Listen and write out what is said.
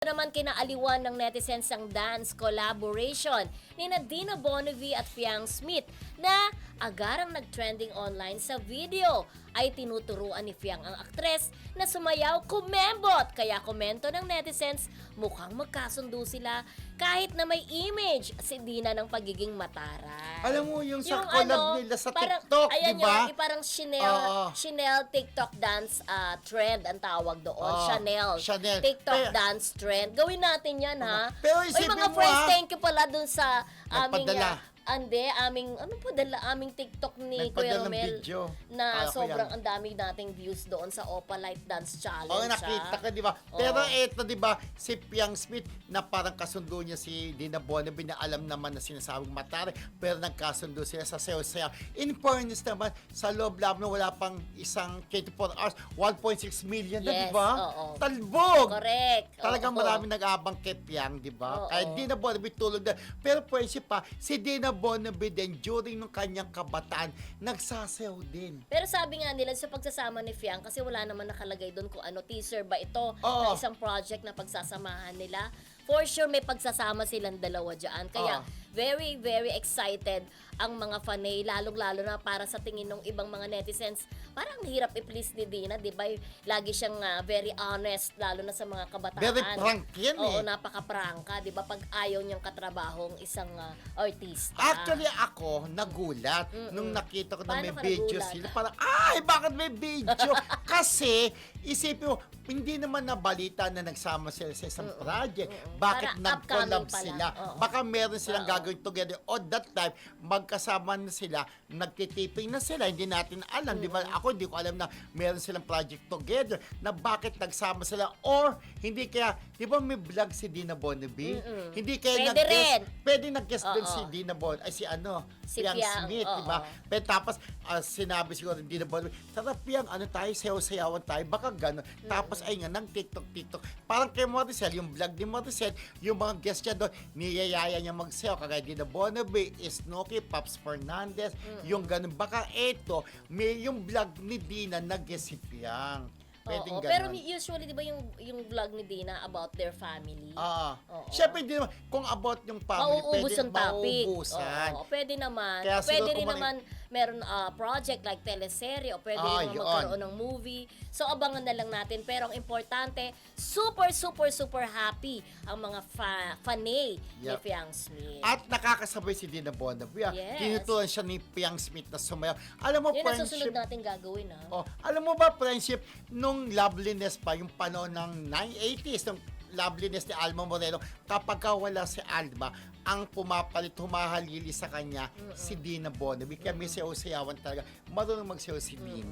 Naman kinaaliwan ng netizens ang dance collaboration ni Dina Bonnevie at Fiang Smith na agarang nag-trending online sa video. Ay tinuturuan ni Fiang ang aktres na sumayaw kumembot. Kaya komento ng netizens, mukhang magkasundo sila kahit na may image si Dina ng pagiging mataray. Alam mo yung sa collab nila sa TikTok, ayan di ba? Yung parang Oo. Chanel TikTok dance trend ang tawag doon. Oo, Chanel Pero- TikTok dance trend. Gawin natin yan, ha? Pero Oy, isipin mga mo, friends, ha? thank you pala dun sa aming Nagpadala. aming TikTok ni Kuya Nagpadala ng Romel video. na Ako sobrang yan. ang daming nating views doon sa Opalite Dance Challenge. Oo, nakita ka, di ba? Oo. Pero eto, di ba, si Fiang Smith, na parang kasundo niya si Dina Bonnevie, na alam naman na sinasabing matari, pero nagkasundo sila sa sayo-sayaw. In fairness naman, sa loob lang na wala pang isang 24 hours, 1.6 million na, di Yes, ba? oo. Talbog! Correct. Talagang Oo. marami nag-aabang kay Fiang, di ba? Oo. Kaya Dina Bonnevie tulog na. Pero friendship pa, si Dina Bonnevie din, during nung kanyang kabataan, nagsasayaw din. Pero sabi nga nila sa pagsasama ni Fiang, kasi wala naman nakalagay doon kung ano, teaser ba ito Oo. ng isang project na pagsasamahan nila. For sure may pagsasama silang dalawa dyan. Kaya Oo. very, very excited ang mga fanay, lalong-lalo na para sa tingin ng ibang mga netizens. Parang hirap i-please ni Dina, di ba? Lagi siyang very honest, lalo na sa mga kabataan. Very frank yan Oo, eh. napaka-prangka, di ba? Pag ayaw niyang katrabahong isang artista. Actually, ako, nagulat nung nakita ko na Paano may ka video nagulat? sila. Parang, ay, bakit may video? Kasi, isipin mo, hindi naman nabalita na nagsama sila sa isang project. Bakit Para nag-collab upcoming pa sila? lang. Oo. Baka meron silang Oo. gagawin together. O that time, magkasama na sila, nagtitiping na sila. Hindi natin alam. Di ba? Ako, hindi ko alam na meron silang project together. Na bakit nagsama sila. Or, hindi kaya, di ba may vlog si Dina Bonnevie? Hindi kaya Pwede rin. Pwede nag-guest doon Oo. si Dina Bonnevie. Ay, si ano? Si Fiang Fiang, Smith, oo. di ba? Pero tapos, sinabi siguro hindi na Bonnevie, tara Fiang, ano tayo, sayaw-sayawan tayo, baka gano'n. Tapos, ay nga, nang TikTok. Parang kay Morissette, yung vlog ni Morissette, yung mga guest niya doon, niyayaya niya magsayaw, kagaya Dina Bonnevie, Snooki, Pops Fernandez, yung gano'n. Baka eto, may yung vlog ni Dina, nag-guest si Fiang. Pwedeng Oo, pero gano'n. usually, di ba yung vlog ni Dina about their family? Oo. Siyempre, hindi naman, kung about yung family, Mauubos yung topic. mauubusan. Oo, pwede naman. Kaya siguro Pwede rin kung naman meron project like teleserye o pwede rin naman yun. magkaroon ng movie. So, abangan na lang natin. Pero ang importante, super happy ang mga fanay ni Yep. Fiang Smith. At nakakasabay si Dina Bonnevie. Yes. Tinutulan siya ni Fiang Smith na sumayaw. Alam mo, Yun ang susunod friendship, natin gagawin, ha? oh, alam mo ba, friendship, nung Loveliness pa, yung panahon ng 980s, nung Loveliness ni Alma Moreno, kapag wala si Alma, ang pumapalit, humahalili sa kanya, si Dina Bonnevie. Kaya may sayaw-sayawan talaga. Marunong magsayaw si Dina.